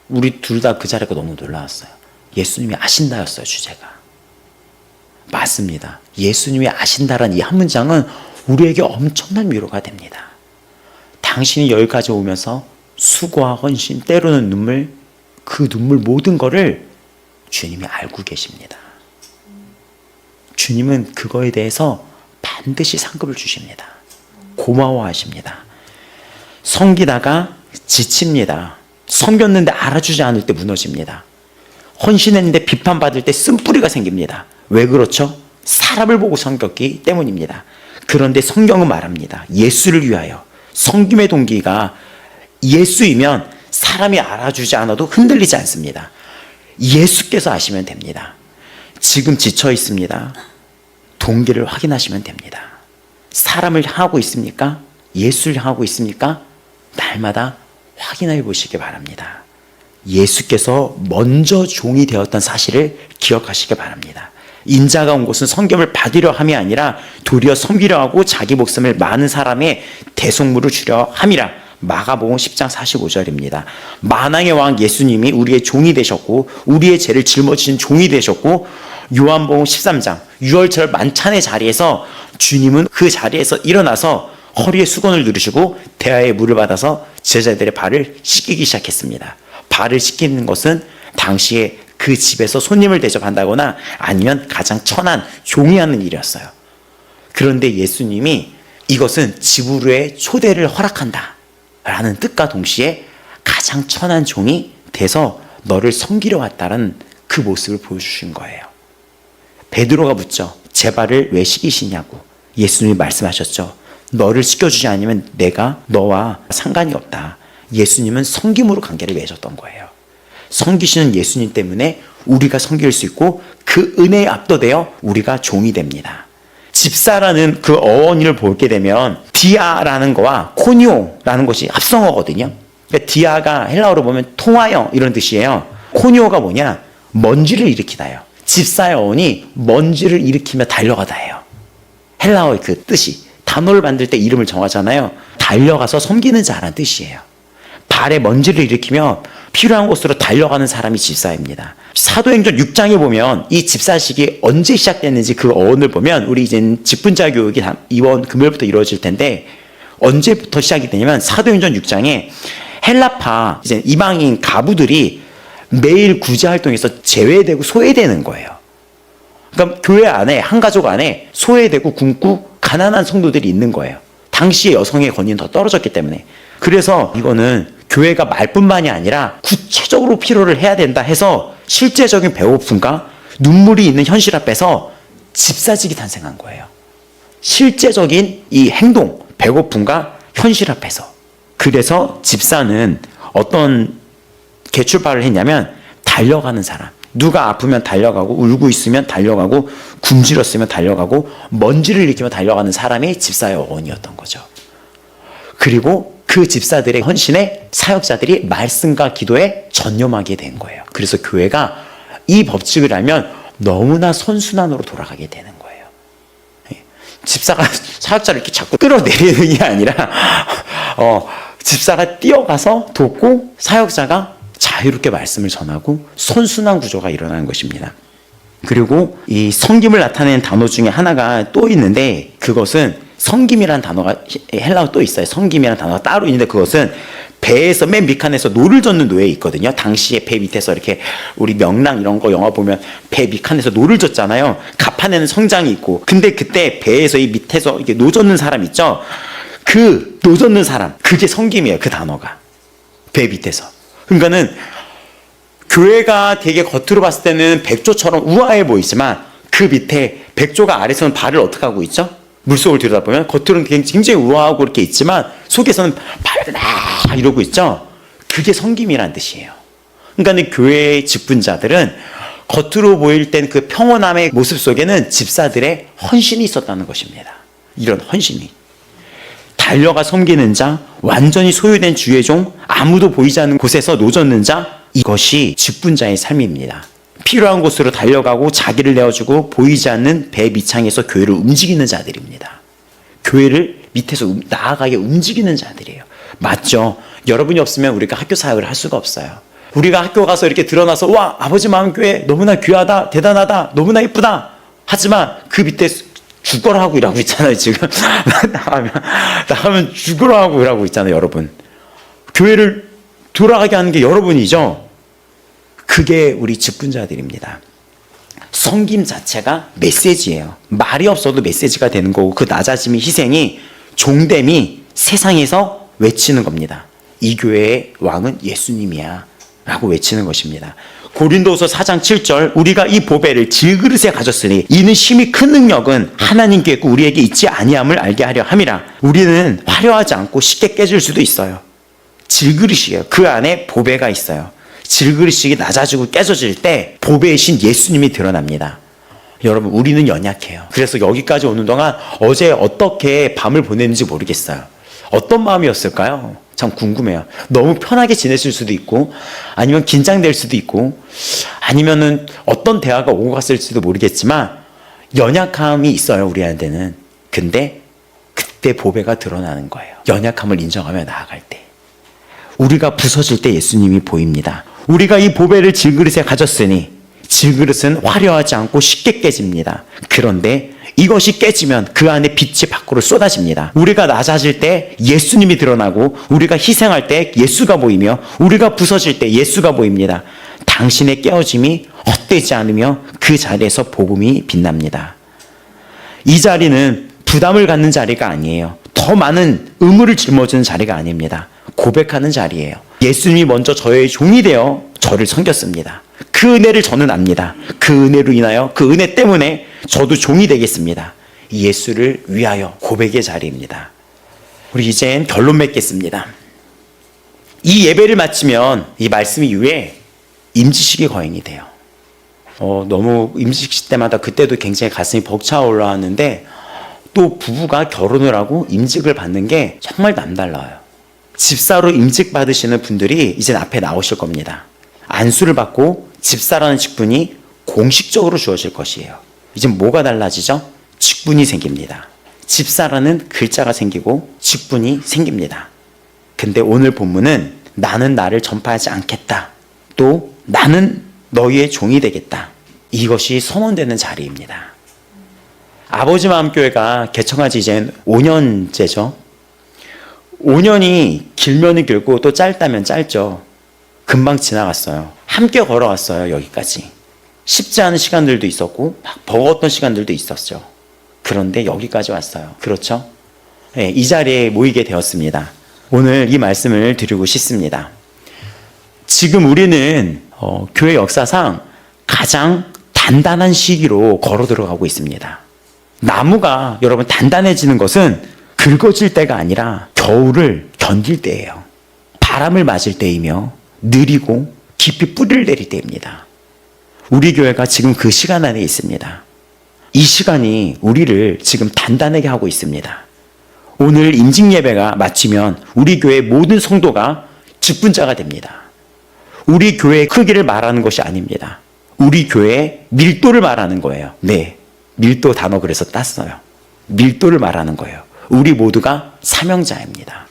우리 둘 다 그 자리가 너무 놀라웠어요. 예수님이 아신다였어요, 주제가. 맞습니다. 예수님이 아신다라는 이 한 문장은 우리에게 엄청난 위로가 됩니다. 당신이 여기까지 오면서 수고와 헌신, 때로는 눈물, 그 눈물 모든 거를 주님이 알고 계십니다. 주님은 그거에 대해서 반드시 상급을 주십니다. 고마워하십니다. 섬기다가 지칩니다. 섬겼는데 알아주지 않을 때 무너집니다. 헌신했는데 비판받을 때 쓴뿌리가 생깁니다. 왜 그렇죠? 사람을 보고 섬겼기 때문입니다. 그런데 성경은 말합니다. 예수를 위하여. 섬김의 동기가 예수이면 사람이 알아주지 않아도 흔들리지 않습니다. 예수께서 아시면 됩니다. 지금 지쳐 있습니다. 동기를 확인하시면 됩니다. 사람을 향하고 있습니까? 예수를 향하고 있습니까? 날마다 확인해 보시기 바랍니다. 예수께서 먼저 종이 되었던 사실을 기억하시기 바랍니다. 인자가 온 곳은 섬김을 받으려 함이 아니라 도리어 섬기려 하고 자기 목숨을 많은 사람의 대속물을 주려 함이라. 마가복음 10장 45절입니다. 만왕의 왕 예수님이 우리의 종이 되셨고 우리의 죄를 짊어지신 종이 되셨고 요한복음 13장 유월절 만찬의 자리에서 주님은 그 자리에서 일어나서 허리에 수건을 누르시고 대야에 물을 받아서 제자들의 발을 씻기기 시작했습니다. 발을 씻기는 것은 당시에 그 집에서 손님을 대접한다거나 아니면 가장 천한 종이 하는 일이었어요. 그런데 예수님이 이것은 집으로의 초대를 허락한다 라는 뜻과 동시에 가장 천한 종이 돼서 너를 섬기려 왔다는 그 모습을 보여주신 거예요. 베드로가 묻죠. 제 발을 왜 씻기시냐고. 예수님이 말씀하셨죠. 너를 씻겨주지 않으면 내가 너와 상관이 없다. 예수님은 섬김으로 관계를 맺었던 거예요. 섬기시는 예수님 때문에 우리가 섬길 수 있고 그 은혜에 압도되어 우리가 종이 됩니다. 집사라는 그 어원을 보게 되면 디아라는 거와 코니오라는 것이 합성어거든요. 그러니까 디아가 헬라어로 보면 통하여 이런 뜻이에요. 코니오가 뭐냐? 먼지를 일으키다요. 집사의 어원이 먼지를 일으키며 달려가다예요. 헬라어의 그 뜻이. 단어를 만들 때 이름을 정하잖아요. 달려가서 섬기는 자라는 뜻이에요. 발에 먼지를 일으키며 필요한 곳으로 달려가는 사람이 집사입니다. 사도행전 6장에 보면 이 집사식이 언제 시작됐는지 그 어원을 보면 우리 이제 직분자 교육이 이번 금요일부터 이루어질 텐데 언제부터 시작이 되냐면 사도행전 6장에 헬라파 이제 이방인 가부들이 매일 구제 활동에서 제외되고 소외되는 거예요. 그러니까 교회 안에 한 가족 안에 소외되고 굶고 가난한 성도들이 있는 거예요. 당시에 여성의 권위는 더 떨어졌기 때문에. 그래서 이거는 교회가 말뿐만이 아니라 구체적으로 필요를 해야 된다 해서 실제적인 배고픔과 눈물이 있는 현실 앞에서 집사직이 탄생한 거예요. 실제적인 이 행동, 배고픔과 현실 앞에서. 그래서 집사는 어떤 개출발을 했냐면 달려가는 사람. 누가 아프면 달려가고 울고 있으면 달려가고 굶주렸으면 달려가고 먼지를 일으키며 달려가는 사람이 집사의 어원이었던 거죠. 그리고 그 집사들의 헌신에 사역자들이 말씀과 기도에 전념하게 된 거예요. 그래서 교회가 이 법칙을 알면 너무나 선순환으로 돌아가게 되는 거예요. 집사가 사역자를 이렇게 자꾸 끌어내리는 게 아니라 집사가 뛰어가서 돕고 사역자가 자유롭게 말씀을 전하고 선순환 구조가 일어나는 것입니다. 그리고 이 섬김을 나타내는 단어 중에 하나가 또 있는데 그것은 섬김이라는 단어가 헬라어 또 있어요. 섬김이라는 단어가 따로 있는데 그것은 배에서 맨 밑칸에서 노를 젓는 노예 있거든요. 당시에 배 밑에서 이렇게 우리 명랑 이런 거 영화 보면 배 밑칸에서 노를 젓잖아요. 갑판에는 성장이 있고 근데 그때 배에서 이 밑에서 이렇게 노 젓는 사람 있죠. 그 노 젓는 사람 그게 섬김이에요. 그 단어가 배 밑에서. 그러니까는 교회가 되게 겉으로 봤을 때는 백조처럼 우아해 보이지만 그 밑에 백조가 아래서는 발을 어떻게 하고 있죠? 물속을 들여다보면 겉으로는 굉장히 우아하고 이렇게 있지만 속에서는 발을 막 이러고 있죠? 그게 섬김이라는 뜻이에요. 그러니까 교회의 직분자들은 겉으로 보일 땐 그 평온함의 모습 속에는 집사들의 헌신이 있었다는 것입니다. 이런 헌신이. 달려가 섬기는 자, 완전히 소유된 주의 종, 아무도 보이지 않는 곳에서 노젓는 자, 이것이 직분자의 삶입니다. 필요한 곳으로 달려가고 자기를 내어주고 보이지 않는 배 밑창에서 교회를 움직이는 자들입니다. 교회를 밑에서 나아가게 움직이는 자들이에요. 맞죠? 여러분이 없으면 우리가 학교 사역을 할 수가 없어요. 우리가 학교 가서 이렇게 드러나서 와 아버지 마음교회 너무나 귀하다 대단하다 너무나 예쁘다 하지만 그 밑에 죽어라 하고 일하고 있잖아요. 지금 나가면 죽어라 하고 일하고 있잖아요. 여러분 교회를 돌아가게 하는 게 여러분이죠. 그게 우리 직분자들입니다. 섬김 자체가 메시지예요. 말이 없어도 메시지가 되는 거고 그 낮아짐이 희생이 종됨이 세상에서 외치는 겁니다. 이 교회의 왕은 예수님이야 라고 외치는 것입니다. 고린도후서 4장 7절 우리가 이 보배를 질그릇에 가졌으니 이는 심히 큰 능력은 하나님께 있고 우리에게 있지 아니함을 알게 하려 함이라. 우리는 화려하지 않고 쉽게 깨질 수도 있어요. 질그릇이에요. 그 안에 보배가 있어요. 질그릇이 낮아지고 깨져질 때 보배의 신 예수님이 드러납니다. 여러분 우리는 연약해요. 그래서 여기까지 오는 동안 어제 어떻게 밤을 보냈는지 모르겠어요. 어떤 마음이었을까요? 참 궁금해요. 너무 편하게 지냈을 수도 있고 아니면 긴장될 수도 있고 아니면은 어떤 대화가 오고 갔을지도 모르겠지만 연약함이 있어요. 우리한테는. 근데 그때 보배가 드러나는 거예요. 연약함을 인정하며 나아갈 때. 우리가 부서질 때 예수님이 보입니다. 우리가 이 보배를 질그릇에 가졌으니 질그릇은 화려하지 않고 쉽게 깨집니다. 그런데 이것이 깨지면 그 안에 빛이 밖으로 쏟아집니다. 우리가 낮아질 때 예수님이 드러나고 우리가 희생할 때 예수가 보이며 우리가 부서질 때 예수가 보입니다. 당신의 깨어짐이 헛되지 않으며 그 자리에서 복음이 빛납니다. 이 자리는 부담을 갖는 자리가 아니에요. 더 많은 의무를 짊어지는 자리가 아닙니다. 고백하는 자리예요. 예수님이 먼저 저의 종이 되어 저를 섬겼습니다. 그 은혜를 저는 압니다. 그 은혜로 인하여 그 은혜 때문에 저도 종이 되겠습니다. 예수를 위하여 고백의 자리입니다. 우리 이젠 결론 맺겠습니다. 이 예배를 마치면 이 말씀 이후에 임지식이 거행이 돼요. 너무 임지식 때마다 그때도 굉장히 가슴이 벅차 올라왔는데 또 부부가 결혼을 하고 임직을 받는 게 정말 남달라요. 집사로 임직 받으시는 분들이 이제 앞에 나오실 겁니다. 안수를 받고 집사라는 직분이 공식적으로 주어질 것이에요. 이제 뭐가 달라지죠? 직분이 생깁니다. 집사라는 글자가 생기고 직분이 생깁니다. 근데 오늘 본문은 나는 나를 전파하지 않겠다. 또 나는 너희의 종이 되겠다. 이것이 선언되는 자리입니다. 아버지 마음교회가 개청한 지 이제 5년째죠. 5년이 길면은 길고 또 짧다면 짧죠. 금방 지나갔어요. 함께 걸어왔어요. 여기까지. 쉽지 않은 시간들도 있었고 막 버거웠던 시간들도 있었죠. 그런데 여기까지 왔어요. 그렇죠? 네, 이 자리에 모이게 되었습니다. 오늘 이 말씀을 드리고 싶습니다. 지금 우리는 교회 역사상 가장 단단한 시기로 걸어 들어가고 있습니다. 나무가 여러분 단단해지는 것은 긁어질 때가 아니라 겨울을 견딜 때예요. 바람을 맞을 때이며 느리고 깊이 뿌리를 내릴 때입니다. 우리 교회가 지금 그 시간 안에 있습니다. 이 시간이 우리를 지금 단단하게 하고 있습니다. 오늘 임직 예배가 마치면 우리 교회 모든 성도가 직분자가 됩니다. 우리 교회의 크기를 말하는 것이 아닙니다. 우리 교회의 밀도를 말하는 거예요. 네, 밀도 단어 그래서 땄어요. 밀도를 말하는 거예요. 우리 모두가 사명자입니다.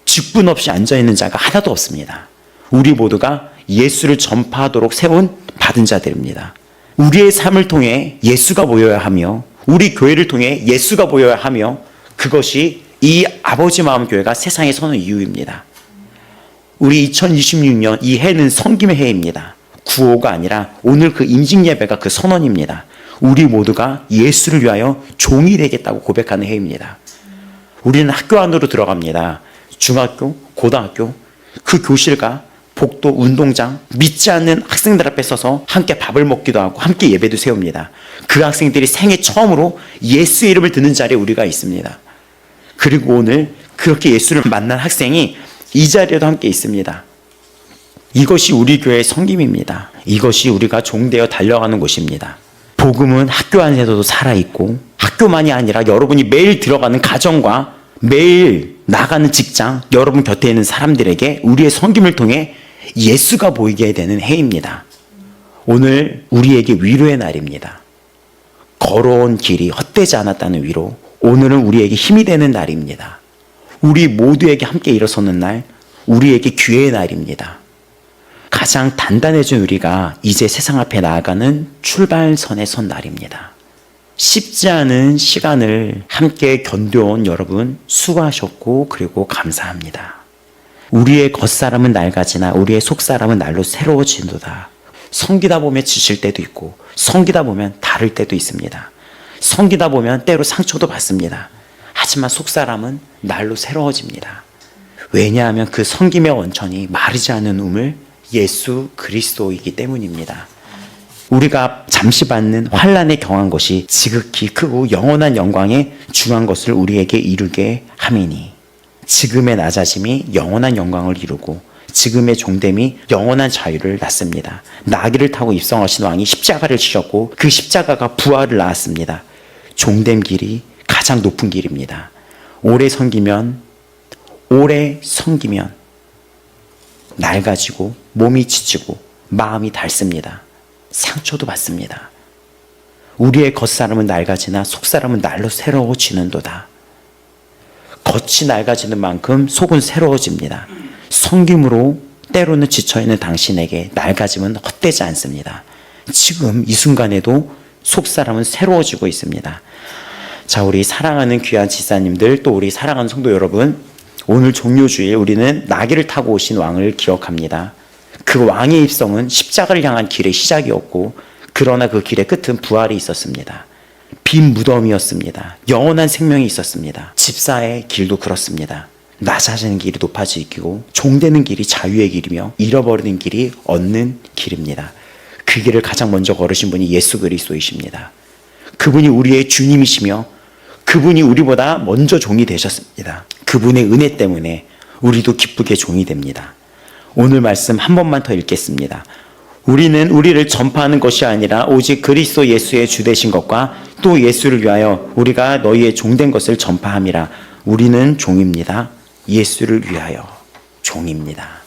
직분 없이 앉아있는 자가 하나도 없습니다. 우리 모두가 예수를 전파하도록 세운 받은 자들입니다. 우리의 삶을 통해 예수가 보여야 하며 우리 교회를 통해 예수가 보여야 하며 그것이 이 아버지 마음교회가 세상에 서는 이유입니다. 우리 2026년 이 해는 섬김의 해입니다. 구호가 아니라 오늘 그 임직 예배가 그 선언입니다. 우리 모두가 예수를 위하여 종이 되겠다고 고백하는 해입니다. 우리는 학교 안으로 들어갑니다. 중학교, 고등학교, 그 교실과 복도, 운동장, 믿지 않는 학생들 앞에 서서 함께 밥을 먹기도 하고 함께 예배도 세웁니다. 그 학생들이 생애 처음으로 예수의 이름을 듣는 자리에 우리가 있습니다. 그리고 오늘 그렇게 예수를 만난 학생이 이 자리에도 함께 있습니다. 이것이 우리 교회의 섬김입니다. 이것이 우리가 종되어 달려가는 곳입니다. 복음은 학교 안에서도 살아있고 학교만이 아니라 여러분이 매일 들어가는 가정과 매일 나가는 직장, 여러분 곁에 있는 사람들에게 우리의 섬김을 통해 예수가 보이게 되는 해입니다. 오늘 우리에게 위로의 날입니다. 걸어온 길이 헛되지 않았다는 위로, 오늘은 우리에게 힘이 되는 날입니다. 우리 모두에게 함께 일어서는 날, 우리에게 기회의 날입니다. 가장 단단해진 우리가 이제 세상 앞에 나아가는 출발선에 선 날입니다. 쉽지 않은 시간을 함께 견뎌온 여러분 수고하셨고 그리고 감사합니다. 우리의 겉사람은 낡아지나 우리의 속사람은 날로 새로워지도다. 섬기다 보면 지칠 때도 있고 섬기다 보면 다를 때도 있습니다. 섬기다 보면 때로 상처도 받습니다. 하지만 속사람은 날로 새로워집니다. 왜냐하면 그 섬김의 원천이 마르지 않는 우물 예수 그리스도이기 때문입니다. 우리가 잠시 받는 환난에 경한 것이 지극히 크고 영원한 영광에 중한 것을 우리에게 이루게 함이니 지금의 낮아짐이 영원한 영광을 이루고 지금의 종됨이 영원한 자유를 낳습니다. 나귀를 타고 입성하신 왕이 십자가를 지셨고 그 십자가가 부활을 낳았습니다. 종됨 길이 가장 높은 길입니다. 오래 섬기면 낡아지고 몸이 지치고 마음이 닳습니다. 상처도 받습니다. 우리의 겉사람은 낡아지나 속사람은 날로 새로워지는도다. 겉이 낡아지는 만큼 속은 새로워집니다. 섬김으로 때로는 지쳐있는 당신에게 낡아짐은 헛되지 않습니다. 지금 이 순간에도 속사람은 새로워지고 있습니다. 자, 우리 사랑하는 귀한 지사님들, 또 우리 사랑하는 성도 여러분, 오늘 종료주일 우리는 나귀를 타고 오신 왕을 기억합니다. 그 왕의 입성은 십자가를 향한 길의 시작이었고 그러나 그 길의 끝은 부활이 있었습니다. 빈 무덤이었습니다. 영원한 생명이 있었습니다. 집사의 길도 그렇습니다. 낮아지는 길이 높아지고 종되는 길이 자유의 길이며 잃어버리는 길이 얻는 길입니다. 그 길을 가장 먼저 걸으신 분이 예수 그리스도이십니다. 그분이 우리의 주님이시며 그분이 우리보다 먼저 종이 되셨습니다. 그분의 은혜 때문에 우리도 기쁘게 종이 됩니다. 오늘 말씀 한 번만 더 읽겠습니다. 우리는 우리를 전파하는 것이 아니라 오직 그리스도 예수의 주 되신 것과 또 예수를 위하여 우리가 너희의 종된 것을 전파함이라. 우리는 종입니다. 예수를 위하여 종입니다.